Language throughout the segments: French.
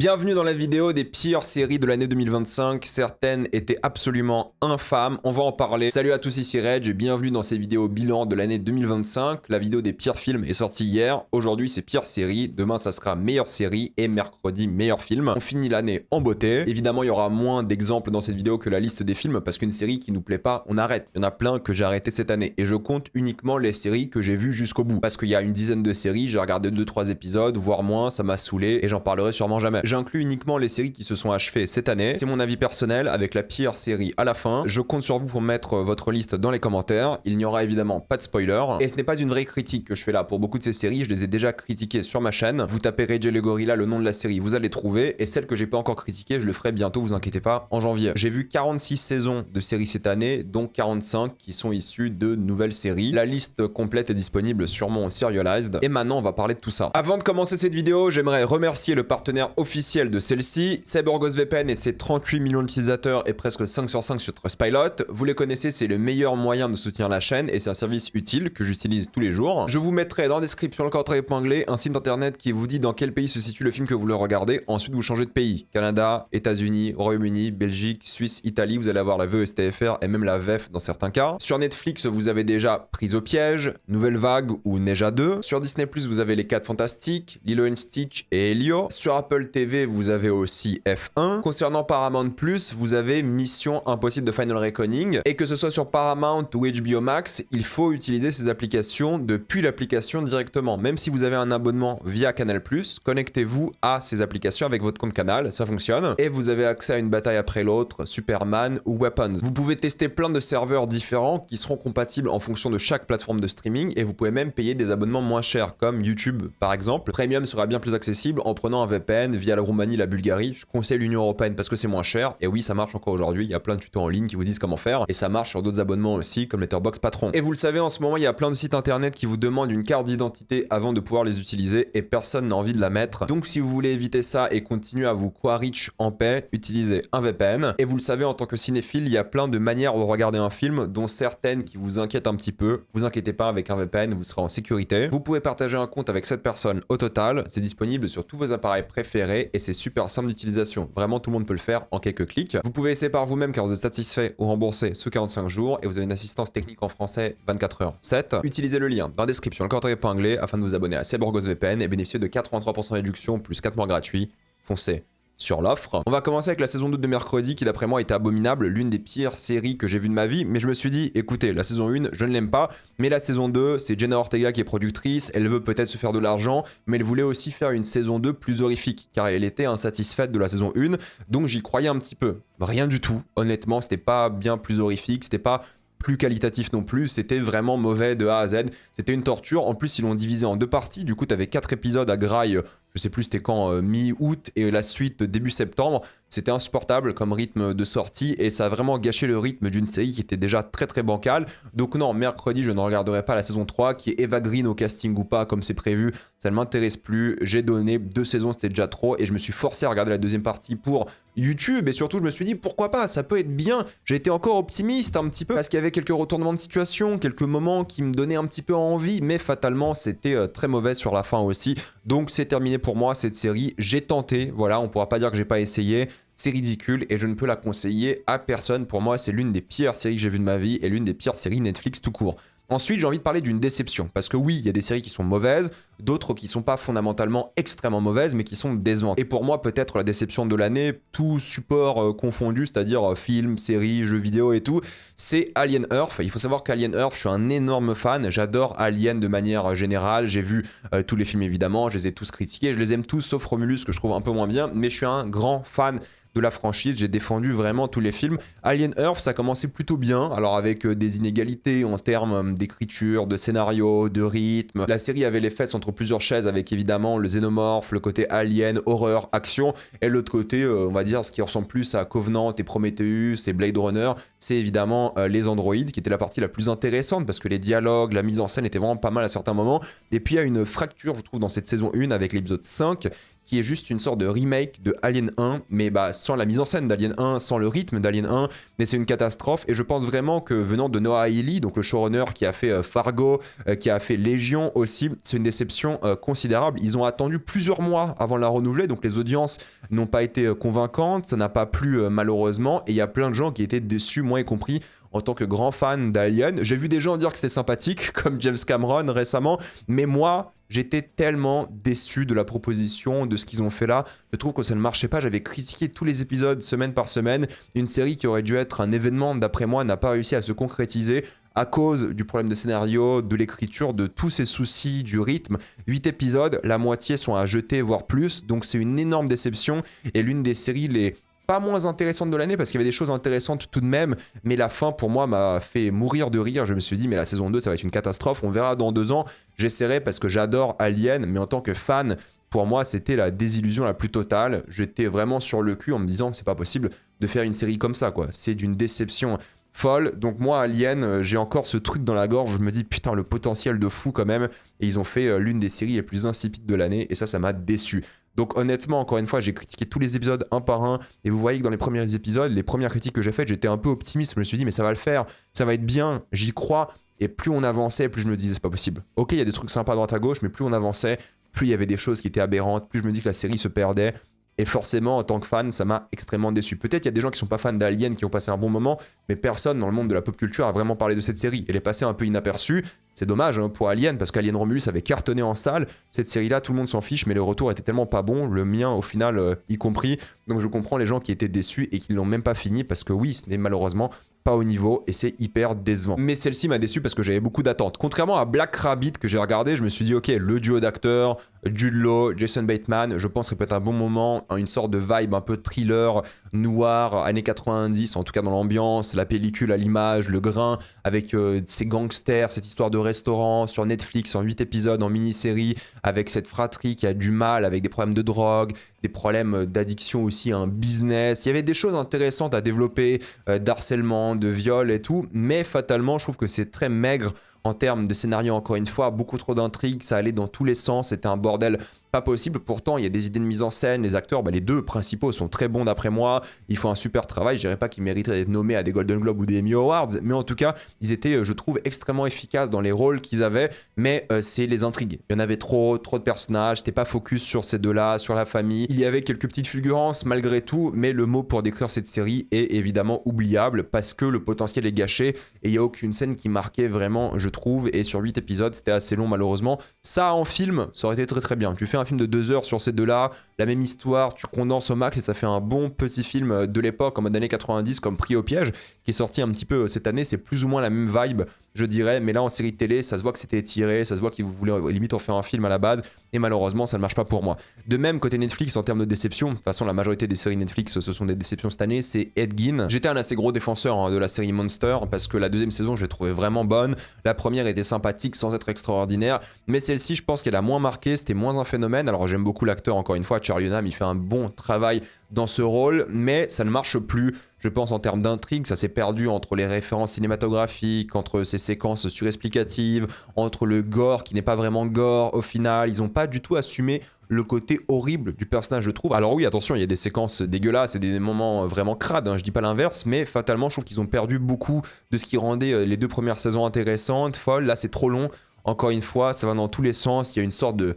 Bienvenue dans la vidéo des pires séries de l'année 2025, certaines étaient absolument infâmes, on va en parler. Salut à tous, ici Reg et bienvenue dans ces vidéos bilan de l'année 2025. La vidéo des pires films est sortie hier, aujourd'hui c'est pires séries, demain ça sera meilleure série et mercredi meilleur film. On finit l'année en beauté. Évidemment il y aura moins d'exemples dans cette vidéo que la liste des films parce qu'une série qui nous plaît pas, on arrête. Il y en a plein que j'ai arrêté cette année et je compte uniquement les séries que j'ai vues jusqu'au bout. Parce qu'il y a une dizaine de séries, j'ai regardé 2-3 épisodes, voire moins, ça m'a saoulé et j'en parlerai sûrement jamais. J'inclus uniquement les séries qui se sont achevées cette année. C'est mon avis personnel avec la pire série à la fin. Je compte sur vous pour mettre votre liste dans les commentaires. Il n'y aura évidemment pas de spoiler. Et ce n'est pas une vraie critique que je fais là. Pour beaucoup de ces séries, je les ai déjà critiquées sur ma chaîne. Vous tapez Reg et le Gorilla, le nom de la série, vous allez trouver. Et celle que j'ai pas encore critiquée, je le ferai bientôt, vous inquiétez pas, en janvier. J'ai vu 46 saisons de séries cette année, dont 45 qui sont issues de nouvelles séries. La liste complète est disponible sur mon Serialized. Et maintenant, on va parler de tout ça. Avant de commencer cette vidéo, j'aimerais remercier le partenaire officiel de celle-ci, CyberGhostVPN et ses 38 millions d'utilisateurs et presque 5 sur 5 sur Trustpilot. Vous les connaissez, c'est le meilleur moyen de soutenir la chaîne et c'est un service utile que j'utilise tous les jours. Je vous mettrai dans la description le code épinglé, un site internet qui vous dit dans quel pays se situe le film que vous le regardez. Ensuite, vous changez de pays. Canada, États-Unis, Royaume-Uni, Belgique, Suisse, Italie. Vous allez avoir la VESTFR et même la VEF dans certains cas. Sur Netflix, vous avez déjà Prise au piège, Nouvelle Vague ou Neige à 2. Sur Disney+, vous avez Les 4 Fantastiques, Lilo & Stitch et Elio. Sur Apple TV, vous avez aussi F1. Concernant Paramount+, vous avez Mission Impossible de Final Reckoning. Et que ce soit sur Paramount ou HBO Max, il faut utiliser ces applications depuis l'application directement. Même si vous avez un abonnement via Canal+, connectez-vous à ces applications avec votre compte Canal, ça fonctionne. Et vous avez accès à une bataille après l'autre, Superman ou Weapons. Vous pouvez tester plein de serveurs différents qui seront compatibles en fonction de chaque plateforme de streaming et vous pouvez même payer des abonnements moins chers, comme YouTube par exemple. Premium sera bien plus accessible en prenant un VPN via la Roumanie, la Bulgarie. Je conseille l'Union Européenne parce que c'est moins cher. Et oui, ça marche encore aujourd'hui. Il y a plein de tutos en ligne qui vous disent comment faire. Et ça marche sur d'autres abonnements aussi, comme Letterboxd Patron. Et vous le savez, en ce moment, il y a plein de sites internet qui vous demandent une carte d'identité avant de pouvoir les utiliser. Et personne n'a envie de la mettre. Donc, si vous voulez éviter ça et continuer à vous rich en paix, utilisez un VPN. Et vous le savez, en tant que cinéphile, il y a plein de manières de regarder un film, dont certaines qui vous inquiètent un petit peu. Vous inquiétez pas, avec un VPN, vous serez en sécurité. Vous pouvez partager un compte avec 7 personnes au total. C'est disponible sur tous vos appareils préférés et c'est super simple d'utilisation. Vraiment, tout le monde peut le faire en quelques clics. Vous pouvez essayer par vous-même car vous êtes satisfait ou remboursé sous 45 jours et vous avez une assistance technique en français 24h/7. Utilisez le lien dans la description, le code épinglé afin de vous abonner à CyberGhostVPN et bénéficier de 83% de réduction plus 4 mois gratuits. Foncez sur l'offre. On va commencer avec la saison 2 de mercredi qui d'après moi était abominable, l'une des pires séries que j'ai vues de ma vie, mais je me suis dit, écoutez, la saison 1, je ne l'aime pas, mais la saison 2, c'est Jenna Ortega qui est productrice, elle veut peut-être se faire de l'argent, mais elle voulait aussi faire une saison 2 plus horrifique, car elle était insatisfaite de la saison 1, donc j'y croyais un petit peu. Rien du tout, honnêtement, c'était pas bien plus horrifique, c'était pas plus qualitatif non plus, c'était vraiment mauvais de A à Z, c'était une torture, en plus ils l'ont divisé en 2 parties, du coup t'avais 4 épisodes à graille, je sais plus c'était quand, mi-août et la suite début septembre, c'était insupportable comme rythme de sortie et ça a vraiment gâché le rythme d'une série qui était déjà très très bancale, donc non, mercredi je ne regarderai pas la saison 3 qui est Eva Green au casting ou pas comme c'est prévu, ça ne m'intéresse plus, j'ai donné 2 saisons, c'était déjà trop et je me suis forcé à regarder la deuxième partie pour YouTube et surtout je me suis dit pourquoi pas, ça peut être bien, j'ai été encore optimiste un petit peu parce qu'il y avait quelques retournements de situation, quelques moments qui me donnaient un petit peu envie mais fatalement c'était très mauvais sur la fin aussi, donc c'est terminé pour moi cette série, j'ai tenté, voilà, on pourra pas dire que j'ai pas essayé, c'est ridicule et je ne peux la conseiller à personne, pour moi c'est l'une des pires séries que j'ai vues de ma vie et l'une des pires séries Netflix tout court. Ensuite, j'ai envie de parler d'une déception, parce que oui, il y a des séries qui sont mauvaises, d'autres qui sont pas fondamentalement extrêmement mauvaises, mais qui sont décevantes. Et pour moi, peut-être la déception de l'année, tout support confondu, c'est-à-dire films, séries, jeux vidéo et tout, c'est Alien Earth. Il faut savoir qu'Alien Earth, je suis un énorme fan, j'adore Alien de manière générale, j'ai vu tous les films évidemment, je les ai tous critiqués, je les aime tous, sauf Romulus que je trouve un peu moins bien, mais je suis un grand fan de la franchise, j'ai défendu vraiment tous les films. Alien Earth, ça a commencé plutôt bien, alors avec des inégalités en termes d'écriture, de scénario, de rythme. La série avait les fesses entre plusieurs chaises avec évidemment le xénomorphe, le côté alien, horreur, action, et l'autre côté, on va dire, ce qui ressemble plus à Covenant et Prometheus et Blade Runner, c'est évidemment les androïdes, qui était la partie la plus intéressante, parce que les dialogues, la mise en scène étaient vraiment pas mal à certains moments. Et puis il y a une fracture, je trouve, dans cette saison 1 avec l'épisode 5, qui est juste une sorte de remake de Alien 1, mais bah sans la mise en scène d'Alien 1, sans le rythme d'Alien 1, mais c'est une catastrophe, et je pense vraiment que venant de Noah Hawley, donc le showrunner qui a fait Fargo, qui a fait Légion aussi, c'est une déception considérable. Ils ont attendu plusieurs mois avant de la renouveler, donc les audiences n'ont pas été convaincantes, ça n'a pas plu malheureusement, et il y a plein de gens qui étaient déçus, moi y compris, en tant que grand fan d'Alien. J'ai vu des gens dire que c'était sympathique, comme James Cameron récemment, mais moi, j'étais tellement déçu de la proposition, de ce qu'ils ont fait là. Je trouve que ça ne marchait pas. J'avais critiqué tous les épisodes semaine par semaine. Une série qui aurait dû être un événement, d'après moi, n'a pas réussi à se concrétiser à cause du problème de scénario, de l'écriture, de tous ces soucis, du rythme. 8 épisodes, la moitié sont à jeter, voire plus. Donc c'est une énorme déception et l'une des séries les pas moins intéressante de l'année parce qu'il y avait des choses intéressantes tout de même, mais la fin pour moi m'a fait mourir de rire. Je me suis dit mais la saison 2 ça va être une catastrophe, on verra dans 2 ans. J'essaierai parce que j'adore Alien, mais en tant que fan, pour moi c'était la désillusion la plus totale. J'étais vraiment sur le cul en me disant c'est pas possible de faire une série comme ça quoi, c'est d'une déception folle. Donc moi Alien, j'ai encore ce truc dans la gorge, je me dis putain le potentiel de fou quand même, et ils ont fait l'une des séries les plus insipides de l'année et ça m'a déçu. Donc honnêtement, encore une fois, j'ai critiqué tous les épisodes un par un, et vous voyez que dans les premiers épisodes, les premières critiques que j'ai faites, j'étais un peu optimiste, je me suis dit mais ça va le faire, ça va être bien, j'y crois, et plus on avançait, plus je me disais c'est pas possible. Ok, il y a des trucs sympas à droite à gauche, mais plus on avançait, plus il y avait des choses qui étaient aberrantes, plus je me dis que la série se perdait, et forcément, en tant que fan, ça m'a extrêmement déçu. Peut-être il y a des gens qui sont pas fans d'Alien qui ont passé un bon moment, mais personne dans le monde de la pop culture a vraiment parlé de cette série. Elle est passée un peu inaperçue. C'est dommage hein, pour Alien, parce qu'Alien Romulus avait cartonné en salle. Cette série-là, tout le monde s'en fiche, mais le retour était tellement pas bon, le mien au final y compris. Donc je comprends les gens qui étaient déçus et qui l'ont même pas fini, parce que oui, ce n'est malheureusement pas au niveau et c'est hyper décevant. Mais celle-ci m'a déçu parce que j'avais beaucoup d'attentes. Contrairement à Black Rabbit que j'ai regardé, je me suis dit ok, le duo d'acteurs, Jude Law, Jason Bateman, je pense que ça peut être un bon moment, une sorte de vibe un peu thriller, noir, années 90, en tout cas dans l'ambiance, la pellicule à l'image, le grain, avec ces gangsters, cette histoire de restaurant sur Netflix en 8 épisodes en mini-série, avec cette fratrie qui a du mal, avec des problèmes de drogue, des problèmes d'addiction aussi, un business. Il y avait des choses intéressantes à développer, d'harcèlement, de viol et tout, mais fatalement, je trouve que c'est très maigre en termes de scénario, encore une fois, beaucoup trop d'intrigues, ça allait dans tous les sens, c'était un bordel pas possible. Pourtant, il y a des idées de mise en scène, les acteurs, les 2 principaux sont très bons d'après moi, ils font un super travail, je dirais pas qu'ils mériteraient d'être nommés à des Golden Globes ou des Emmy Awards, mais en tout cas, ils étaient, je trouve, extrêmement efficaces dans les rôles qu'ils avaient, mais c'est les intrigues. Il y en avait trop de personnages, c'était pas focus sur ces 2-là, sur la famille. Il y avait quelques petites fulgurances malgré tout, mais le mot pour décrire cette série est évidemment oubliable, parce que le potentiel est gâché, et il n'y a aucune scène qui marquait vraiment, je trouve, et sur 8 épisodes, c'était assez long malheureusement. Ça en film, ça aurait été très très bien. Tu fais un film de 2 heures sur ces 2-là, la même histoire, tu condenses au max et ça fait un bon petit film de l'époque en mode années 90 comme Pris au piège, qui est sorti un petit peu cette année. C'est plus ou moins la même vibe, je dirais, mais là en série de télé, ça se voit que c'était étiré, ça se voit qu'ils voulaient limite en faire un film à la base, et malheureusement ça ne marche pas pour moi. De même, côté Netflix, en termes de déception, de toute façon la majorité des séries Netflix ce sont des déceptions cette année, c'est Ed Gein. J'étais un assez gros défenseur de la série Monster, parce que la 2e saison je l'ai trouvée vraiment bonne, la première était sympathique sans être extraordinaire, mais celle-ci je pense qu'elle a moins marqué, c'était moins un phénomène. Alors j'aime beaucoup l'acteur, encore une fois, Charlie Hunnam, il fait un bon travail dans ce rôle, mais ça ne marche plus. Je pense en termes d'intrigue, ça s'est perdu entre les références cinématographiques, entre ces séquences surexplicatives, entre le gore qui n'est pas vraiment gore au final. Ils n'ont pas du tout assumé le côté horrible du personnage, je trouve. Alors oui, attention, il y a des séquences dégueulasses et des moments vraiment crades, hein, je dis pas l'inverse, mais fatalement, je trouve qu'ils ont perdu beaucoup de ce qui rendait les 2 premières saisons intéressantes, folles. Là, c'est trop long. Encore une fois, ça va dans tous les sens. Il y a une sorte de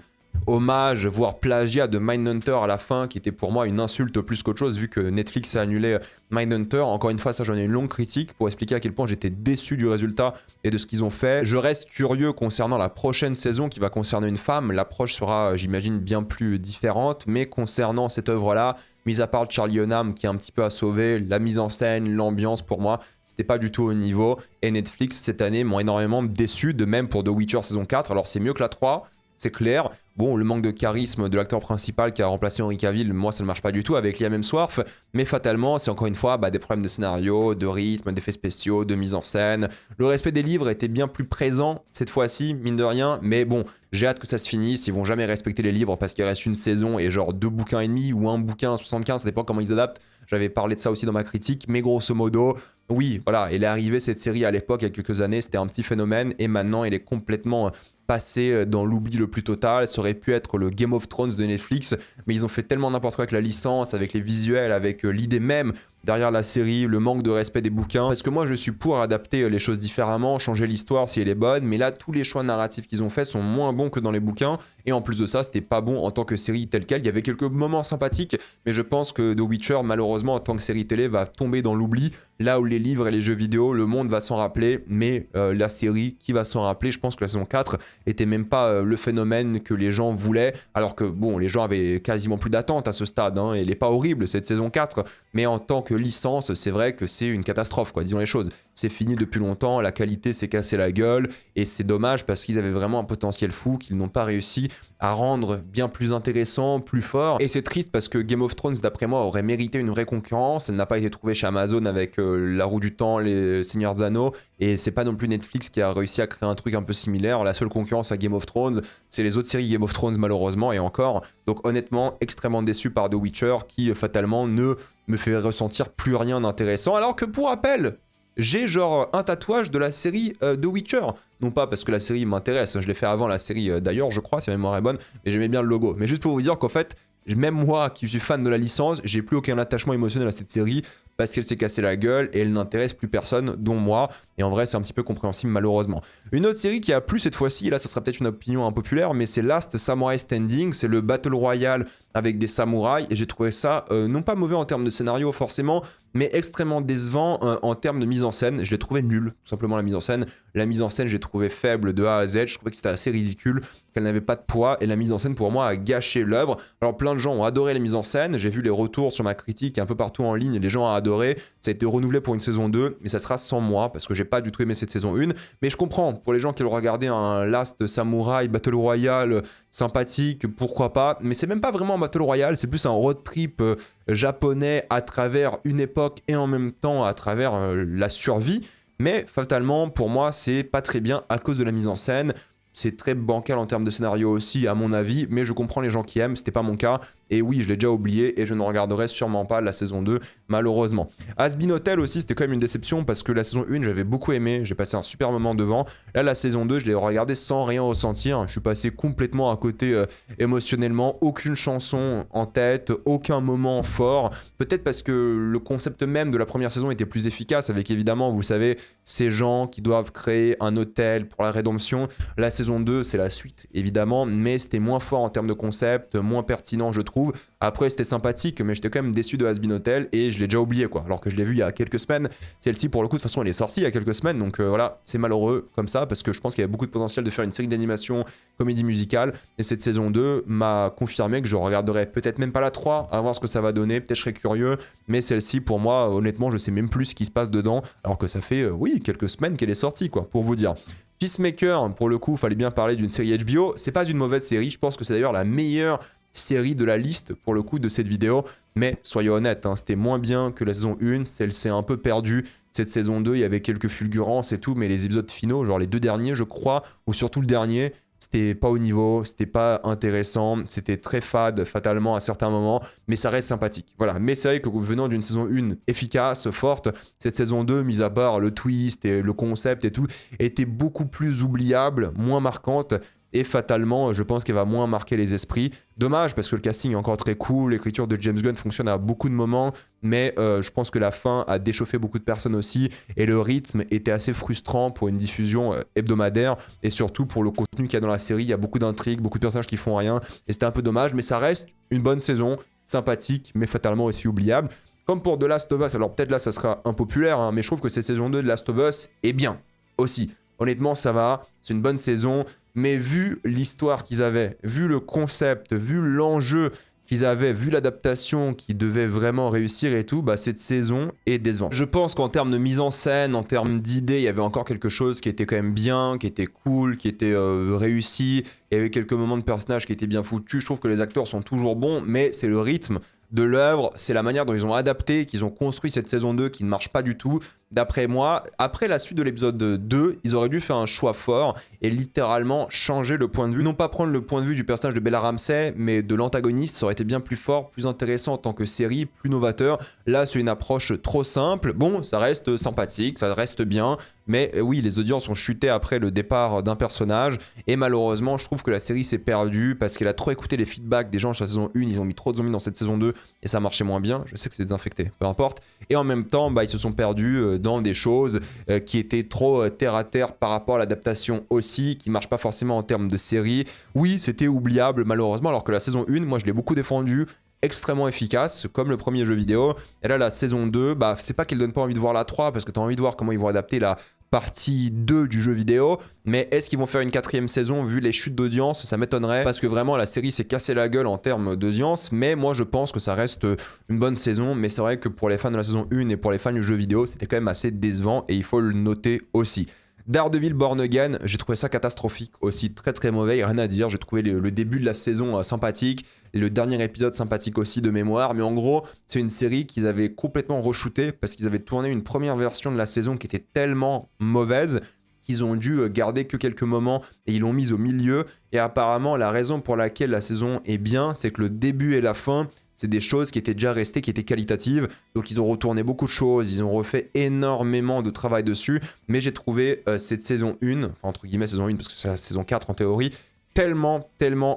hommage, voire plagiat de Mindhunter à la fin, qui était pour moi une insulte plus qu'autre chose, vu que Netflix a annulé Mindhunter. Encore une fois, ça j'en ai une longue critique pour expliquer à quel point j'étais déçu du résultat et de ce qu'ils ont fait. Je reste curieux concernant la prochaine saison qui va concerner une femme. L'approche sera, j'imagine, bien plus différente, mais concernant cette œuvre-là, mis à part Charlie Hunnam qui est un petit peu à sauver, la mise en scène, l'ambiance, pour moi, c'était pas du tout au niveau. Et Netflix, cette année, m'ont énormément déçu, de même pour The Witcher saison 4. Alors c'est mieux que la 3, c'est clair. Bon, le manque de charisme de l'acteur principal qui a remplacé Henry Cavill, moi ça ne marche pas du tout avec Liam Hemsworth, mais fatalement c'est encore une fois des problèmes de scénario, de rythme, d'effets spéciaux, de mise en scène. Le respect des livres était bien plus présent cette fois-ci, mine de rien, mais bon, j'ai hâte que ça se finisse. Ils vont jamais respecter les livres parce qu'il reste une saison et genre 2 bouquins et demi ou un bouquin 75, ça dépend comment ils adaptent. J'avais parlé de ça aussi dans ma critique, mais grosso modo, oui, voilà, elle est arrivée cette série à l'époque, il y a quelques années, c'était un petit phénomène, et maintenant elle est complètement passé dans l'oubli le plus total. Ça aurait pu être le Game of Thrones de Netflix, mais ils ont fait tellement n'importe quoi avec la licence, avec les visuels, avec l'idée même derrière la série, le manque de respect des bouquins. Parce que moi, je suis pour adapter les choses différemment, changer l'histoire si elle est bonne, mais là, tous les choix narratifs qu'ils ont faits sont moins bons que dans les bouquins, et en plus de ça, c'était pas bon en tant que série telle quelle. Il y avait quelques moments sympathiques, mais je pense que The Witcher, malheureusement, en tant que série télé, va tomber dans l'oubli, là où les livres et les jeux vidéo, le monde va s'en rappeler, mais la série, qui va s'en rappeler? Je pense que la saison 4 était même pas le phénomène que les gens voulaient, alors que, bon, les gens avaient quasiment plus d'attente à ce stade, hein, et elle est pas horrible, cette saison 4, mais en tant que licence, c'est vrai que c'est une catastrophe, quoi, disons les choses. C'est fini depuis longtemps, la qualité s'est cassée la gueule, et c'est dommage parce qu'ils avaient vraiment un potentiel fou qu'ils n'ont pas réussi à rendre bien plus intéressant, plus fort. Et c'est triste parce que Game of Thrones, d'après moi, aurait mérité une vraie concurrence. Elle n'a pas été trouvée chez Amazon avec La Roue du Temps, Les Seigneurs des Anneaux, et c'est pas non plus Netflix qui a réussi à créer un truc un peu similaire. La seule concurrence à Game of Thrones, c'est les autres séries Game of Thrones, malheureusement, et encore. Donc honnêtement, extrêmement déçu par The Witcher, qui fatalement ne me fait ressentir plus rien d'intéressant, alors que pour rappel, j'ai genre un tatouage de la série The Witcher. Non pas parce que la série m'intéresse, je l'ai fait avant la série d'ailleurs, je crois, si ma mémoire est bonne, mais j'aimais bien le logo. Mais juste pour vous dire qu'en fait, même moi qui suis fan de la licence, j'ai plus aucun attachement émotionnel à cette série parce qu'elle s'est cassée la gueule et elle n'intéresse plus personne, dont moi. Et en vrai, c'est un petit peu compréhensible malheureusement. Une autre série qui a plu cette fois-ci, et là ça sera peut-être une opinion impopulaire, mais c'est Last Samurai Standing, c'est le Battle Royale avec des samouraïs, et j'ai trouvé ça non pas mauvais en termes de scénario forcément, mais extrêmement décevant en termes de mise en scène. Je l'ai trouvé nul, tout simplement la mise en scène. La mise en scène, j'ai trouvé faible de A à Z, je trouvais que c'était assez ridicule, qu'elle n'avait pas de poids, et la mise en scène pour moi a gâché l'œuvre. Alors plein de gens ont adoré la mise en scène, j'ai vu les retours sur ma critique un peu partout en ligne, les gens ont adoré, ça a été renouvelé pour une saison 2, mais ça sera sans moi, parce que j'ai pas du tout aimé cette saison 1, mais je comprends, pour les gens qui ont regardé un Last Samurai Battle Royale sympathique, pourquoi pas, mais c'est même pas vraiment un Battle Royale, c'est plus un road trip japonais à travers une époque et en même temps à travers la survie, mais fatalement pour moi c'est pas très bien à cause de la mise en scène. C'est très bancal en termes de scénario aussi à mon avis, mais je comprends les gens qui aiment, c'était pas mon cas. Et oui, je l'ai déjà oublié et je ne regarderai sûrement pas la saison 2, malheureusement. Has-Been Hotel aussi, c'était quand même une déception parce que la saison 1, j'avais beaucoup aimé, j'ai passé un super moment devant. Là, la saison 2, je l'ai regardée sans rien ressentir. Je suis passé complètement à côté émotionnellement, aucune chanson en tête, aucun moment fort. Peut-être parce que le concept même de la première saison était plus efficace avec évidemment, vous savez, ces gens qui doivent créer un hôtel pour la rédemption. La saison 2, c'est la suite évidemment, mais c'était moins fort en termes de concept, moins pertinent je trouve. Après c'était sympathique, mais j'étais quand même déçu de Has-Been Hotel et je l'ai déjà oublié quoi, alors que je l'ai vu il y a quelques semaines. Celle-ci pour le coup de toute façon elle est sortie il y a quelques semaines, donc voilà, c'est malheureux comme ça parce que je pense qu'il y a beaucoup de potentiel de faire une série d'animation comédie musicale, et cette saison 2 m'a confirmé que je regarderai peut-être même pas la 3, à voir ce que ça va donner, peut-être je serais curieux, mais celle-ci pour moi honnêtement je sais même plus ce qui se passe dedans, alors que ça fait oui quelques semaines qu'elle est sortie quoi, pour vous dire. Peacemaker, pour le coup, fallait bien parler d'une série HBO. C'est pas une mauvaise série, je pense que c'est d'ailleurs la meilleure série de la liste pour le coup de cette vidéo. Mais soyons honnêtes, hein, c'était moins bien que la saison 1, celle s'est un peu perdue. Cette saison 2, il y avait quelques fulgurances et tout, mais les épisodes finaux, genre les 2 derniers, je crois, ou surtout le dernier, c'était pas au niveau, c'était pas intéressant, c'était très fade fatalement à certains moments, mais ça reste sympathique. Voilà, mais c'est vrai que venant d'une saison 1 efficace, forte, cette saison 2, mis à part le twist et le concept et tout, était beaucoup plus oubliable, moins marquante, et fatalement, je pense qu'elle va moins marquer les esprits. Dommage, parce que le casting est encore très cool, l'écriture de James Gunn fonctionne à beaucoup de moments, mais je pense que la fin a déchauffé beaucoup de personnes aussi, et le rythme était assez frustrant pour une diffusion hebdomadaire, et surtout pour le contenu qu'il y a dans la série. Il y a beaucoup d'intrigues, beaucoup de personnages qui font rien, et c'était un peu dommage, mais ça reste une bonne saison, sympathique, mais fatalement aussi oubliable. Comme pour The Last of Us, alors peut-être là ça sera impopulaire, hein, mais je trouve que cette saison 2 de Last of Us est bien aussi. Honnêtement, ça va, c'est une bonne saison, mais vu l'histoire qu'ils avaient, vu le concept, vu l'enjeu qu'ils avaient, vu l'adaptation qui devait vraiment réussir et tout, bah cette saison est décevante. Je pense qu'en termes de mise en scène, en termes d'idées, il y avait encore quelque chose qui était quand même bien, qui était cool, qui était réussi. Il y avait quelques moments de personnages qui étaient bien foutus. Je trouve que les acteurs sont toujours bons, mais c'est le rythme de l'œuvre, c'est la manière dont ils ont adapté, qu'ils ont construit cette saison 2 qui ne marche pas du tout. d'après moi, après la suite de l'épisode 2, ils auraient dû faire un choix fort et littéralement changer le point de vue. Non pas prendre le point de vue du personnage de Bella Ramsey, mais de l'antagoniste, ça aurait été bien plus fort, plus intéressant en tant que série, plus novateur. Là, c'est une approche trop simple. Bon, ça reste sympathique, ça reste bien, mais oui, les audiences ont chuté après le départ d'un personnage et malheureusement, je trouve que la série s'est perdue parce qu'elle a trop écouté les feedbacks des gens sur la saison 1, ils ont mis trop de zombies dans cette saison 2 et ça marchait moins bien. Je sais que c'est désinfecté, peu importe. Et en même temps, ils se sont perdus dans des choses qui étaient trop terre à terre par rapport à l'adaptation aussi, qui marche pas forcément en termes de série. Oui, c'était oubliable malheureusement, alors que la saison 1, moi je l'ai beaucoup défendu, extrêmement efficace, comme le premier jeu vidéo. Et là, la saison 2, c'est pas qu'elle donne pas envie de voir la 3, parce que tu as envie de voir comment ils vont adapter la partie 2 du jeu vidéo, mais est-ce qu'ils vont faire une 4e saison vu les chutes d'audience? Ça m'étonnerait, parce que vraiment la série s'est cassée la gueule en termes d'audience, mais moi je pense que ça reste une bonne saison, mais c'est vrai que pour les fans de la saison 1 et pour les fans du jeu vidéo, c'était quand même assez décevant, et il faut le noter aussi. Daredevil Born Again, j'ai trouvé ça catastrophique aussi, très très mauvais, rien à dire, j'ai trouvé le début de la saison sympathique, le dernier épisode sympathique aussi de mémoire, mais en gros, c'est une série qu'ils avaient complètement re-shootée parce qu'ils avaient tourné une première version de la saison qui était tellement mauvaise qu'ils ont dû garder que quelques moments et ils l'ont mise au milieu, et apparemment la raison pour laquelle la saison est bien, c'est que le début et la fin, c'est des choses qui étaient déjà restées, qui étaient qualitatives. Donc ils ont retourné beaucoup de choses, ils ont refait énormément de travail dessus. Mais j'ai trouvé cette saison 1, enfin entre guillemets saison 1 parce que c'est la saison 4 en théorie, tellement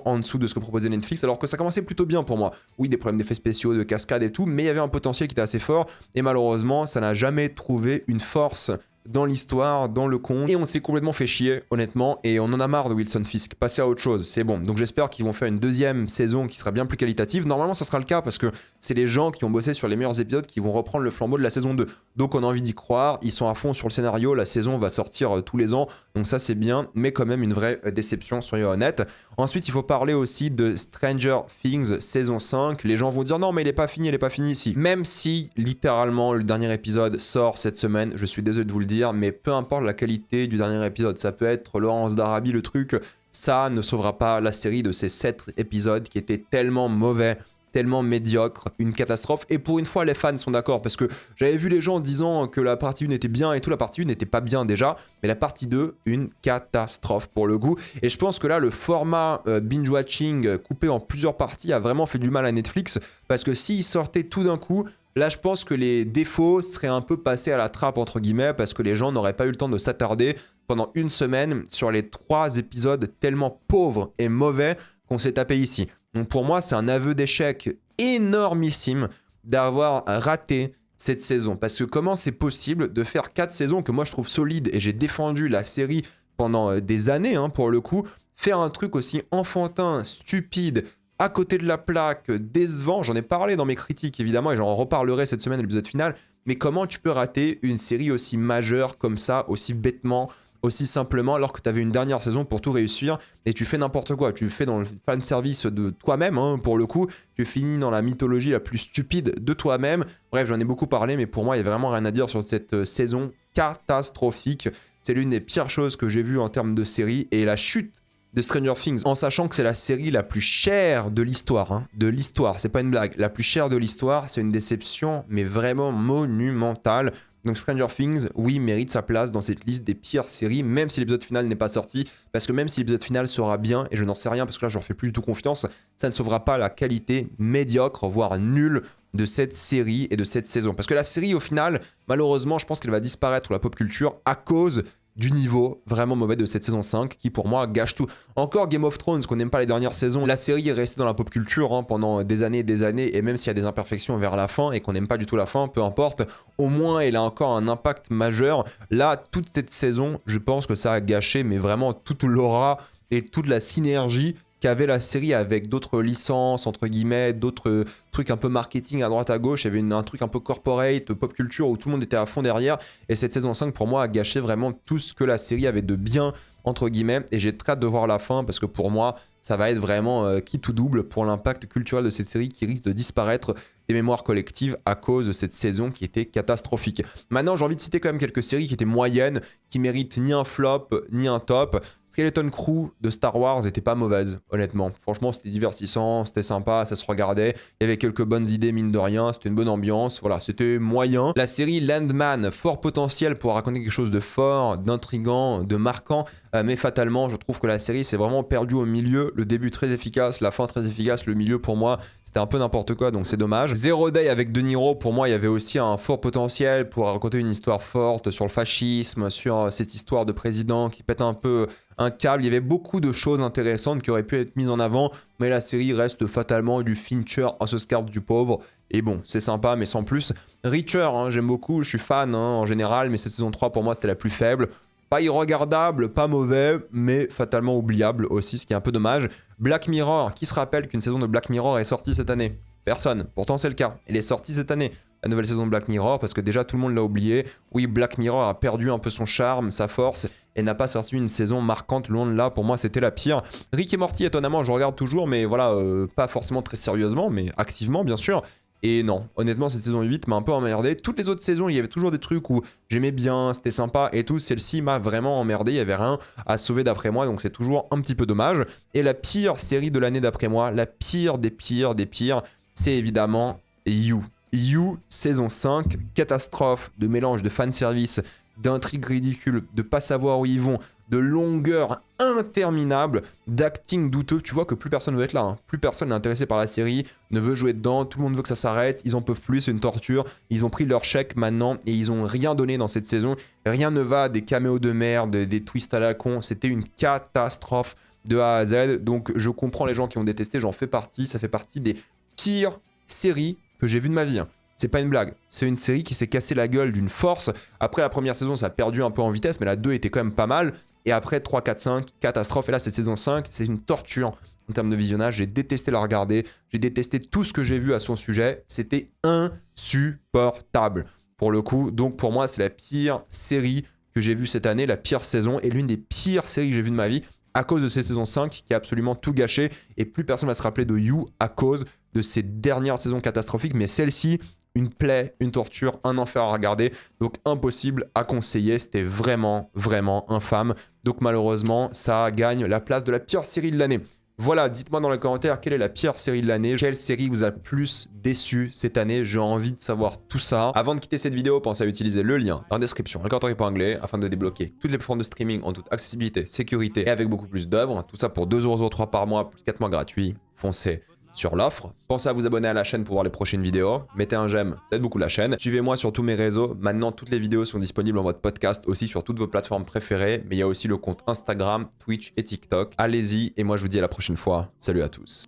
en dessous de ce que proposait Netflix, alors que ça commençait plutôt bien pour moi. Oui, des problèmes d'effets spéciaux, de cascades et tout, mais il y avait un potentiel qui était assez fort. Et malheureusement, ça n'a jamais trouvé une force dans l'histoire, dans le conte, et on s'est complètement fait chier, honnêtement, et on en a marre de Wilson Fisk, passer à autre chose, c'est bon. Donc j'espère qu'ils vont faire une deuxième saison qui sera bien plus qualitative. Normalement ça sera le cas parce que c'est les gens qui ont bossé sur les meilleurs épisodes qui vont reprendre le flambeau de la saison 2. Donc on a envie d'y croire, ils sont à fond sur le scénario, la saison va sortir tous les ans, donc ça c'est bien, mais quand même une vraie déception, soyons honnêtes. Ensuite il faut parler aussi de Stranger Things saison 5, les gens vont dire non mais il est pas fini ici. Même si littéralement le dernier épisode sort cette semaine, je suis désolé de vous le dire, mais peu importe la qualité du dernier épisode, ça peut être Laurence d'Arabie le truc, ça ne sauvera pas la série de ces 7 épisodes qui étaient tellement mauvais, tellement médiocre, une catastrophe. Et pour une fois, les fans sont d'accord, parce que j'avais vu les gens disant que la partie 1 était bien et tout, la partie 1 n'était pas bien déjà, mais la partie 2, une catastrophe pour le goût. Et je pense que là, le format binge-watching coupé en plusieurs parties a vraiment fait du mal à Netflix, parce que s'il sortait tout d'un coup, là, je pense que les défauts seraient un peu passés à la trappe, entre guillemets, parce que les gens n'auraient pas eu le temps de s'attarder pendant une semaine sur les 3 épisodes tellement pauvres et mauvais qu'on s'est tapé ici. Donc pour moi, c'est un aveu d'échec énormissime d'avoir raté cette saison. Parce que comment c'est possible de faire 4 saisons que moi je trouve solides, et j'ai défendu la série pendant des années, pour le coup, faire un truc aussi enfantin, stupide, à côté de la plaque, décevant, j'en ai parlé dans mes critiques évidemment, et j'en reparlerai cette semaine à l'épisode final, mais comment tu peux rater une série aussi majeure comme ça, aussi bêtement, aussi simplement, alors que tu avais une dernière saison pour tout réussir, et tu fais n'importe quoi, tu fais dans le fanservice de toi-même, pour le coup, tu finis dans la mythologie la plus stupide de toi-même. Bref, j'en ai beaucoup parlé, mais pour moi, il n'y a vraiment rien à dire sur cette saison catastrophique. C'est l'une des pires choses que j'ai vues en termes de série, et la chute de Stranger Things, en sachant que c'est la série la plus chère de l'histoire, de l'histoire, c'est pas une blague, la plus chère de l'histoire, c'est une déception, mais vraiment monumentale. Donc Stranger Things, oui, mérite sa place dans cette liste des pires séries, même si l'épisode final n'est pas sorti, parce que même si l'épisode final sera bien, et je n'en sais rien, parce que là je leur fais plus du tout confiance, ça ne sauvera pas la qualité médiocre, voire nulle, de cette série et de cette saison. Parce que la série, au final, malheureusement, je pense qu'elle va disparaître de la pop culture à cause du niveau vraiment mauvais de cette saison 5 qui pour moi gâche tout. Encore Game of Thrones, qu'on n'aime pas les dernières saisons, la série est restée dans la pop culture pendant des années et des années, et même s'il y a des imperfections vers la fin et qu'on n'aime pas du tout la fin, peu importe, au moins elle a encore un impact majeur. Là, toute cette saison, je pense que ça a gâché, mais vraiment toute l'aura et toute la synergie qu'avait la série avec d'autres licences, entre guillemets, d'autres trucs un peu marketing à droite à gauche. Il y avait un truc un peu corporate, pop culture, où tout le monde était à fond derrière. Et cette saison 5, pour moi, a gâché vraiment tout ce que la série avait de bien, entre guillemets. Et j'ai très hâte de voir la fin, parce que pour moi, ça va être vraiment quitte ou double pour l'impact culturel de cette série qui risque de disparaître des mémoires collectives à cause de cette saison qui était catastrophique. Maintenant, j'ai envie de citer quand même quelques séries qui étaient moyennes, qui méritent ni un flop, ni un top. Skeleton Crew de Star Wars était pas mauvaise, honnêtement. Franchement, c'était divertissant, c'était sympa, ça se regardait. Il y avait quelques bonnes idées, mine de rien, c'était une bonne ambiance. Voilà, c'était moyen. La série Landman, fort potentiel pour raconter quelque chose de fort, d'intriguant, de marquant. Mais fatalement, je trouve que la série s'est vraiment perdue au milieu. Le début très efficace, la fin très efficace. Le milieu, pour moi, c'était un peu n'importe quoi, donc c'est dommage. Zero Day avec De Niro, pour moi, il y avait aussi un fort potentiel pour raconter une histoire forte sur le fascisme, sur cette histoire de président qui pète un peu un câble. Il y avait beaucoup de choses intéressantes qui auraient pu être mises en avant, mais la série reste fatalement du Fincher à ce scarpe du pauvre. Et bon, c'est sympa, mais sans plus. Reacher, hein, j'aime beaucoup, je suis fan en général, mais cette saison 3, pour moi, c'était la plus faible. Pas irregardable, pas mauvais, mais fatalement oubliable aussi, ce qui est un peu dommage. Black Mirror, qui se rappelle qu'une saison de Black Mirror est sortie cette année? Personne. Pourtant, c'est le cas. Elle est sortie cette année, la nouvelle saison de Black Mirror, parce que déjà, tout le monde l'a oublié. Oui, Black Mirror a perdu un peu son charme, sa force, et n'a pas sorti une saison marquante, loin de là. Pour moi, c'était la pire. Rick et Morty, étonnamment, je regarde toujours, mais voilà, pas forcément très sérieusement, mais activement, bien sûr. Et non, honnêtement, cette saison 8 m'a un peu emmerdé. Toutes les autres saisons, il y avait toujours des trucs où j'aimais bien, c'était sympa et tout. Celle-ci m'a vraiment emmerdé, il n'y avait rien à sauver d'après moi, donc c'est toujours un petit peu dommage. Et la pire série de l'année d'après moi, la pire des pires des pires, c'est évidemment You. You, saison 5, catastrophe de mélange de fanservice, d'intrigues ridicules, de pas savoir où ils vont, de longueur interminable, d'acting douteux. Tu vois que plus personne veut être là, hein. Plus personne n'est intéressé par la série, ne veut jouer dedans, tout le monde veut que ça s'arrête, ils en peuvent plus, c'est une torture. Ils ont pris leur chèque maintenant et ils ont rien donné dans cette saison. Rien ne va, des caméos de merde, des twists à la con, c'était une catastrophe de A à Z. Donc je comprends les gens qui ont détesté, j'en fais partie, ça fait partie des pires séries que j'ai vues de ma vie, hein. C'est pas une blague, c'est une série qui s'est cassé la gueule d'une force. Après la première saison, ça a perdu un peu en vitesse, mais la 2 était quand même pas mal. Et après 3, 4, 5, catastrophe. Et là, c'est saison 5, c'est une torture en termes de visionnage. J'ai détesté la regarder, j'ai détesté tout ce que j'ai vu à son sujet. C'était insupportable pour le coup. Donc pour moi, c'est la pire série que j'ai vue cette année, la pire saison et l'une des pires séries que j'ai vues de ma vie à cause de cette saison 5 qui a absolument tout gâché. Et plus personne va se rappeler de You à cause de ces dernières saisons catastrophiques. Mais celle-ci, une plaie, une torture, un enfer à regarder. Donc impossible à conseiller. C'était vraiment, vraiment infâme. Donc malheureusement, ça gagne la place de la pire série de l'année. Voilà, dites-moi dans les commentaires quelle est la pire série de l'année. Quelle série vous a plus déçu cette année? J'ai envie de savoir tout ça. Avant de quitter cette vidéo, pensez à utiliser le lien dans la description, le commentaire épinglé, afin de débloquer toutes les plateformes de streaming en toute accessibilité, sécurité et avec beaucoup plus d'œuvres. Tout ça pour 2,03€ par mois, plus 4 mois gratuits. Foncez sur l'offre. Pensez à vous abonner à la chaîne pour voir les prochaines vidéos. Mettez un j'aime, ça aide beaucoup la chaîne. Suivez-moi sur tous mes réseaux. Maintenant, toutes les vidéos sont disponibles en mode podcast, aussi sur toutes vos plateformes préférées. Mais il y a aussi le compte Instagram, Twitch et TikTok. Allez-y et moi je vous dis à la prochaine fois. Salut à tous.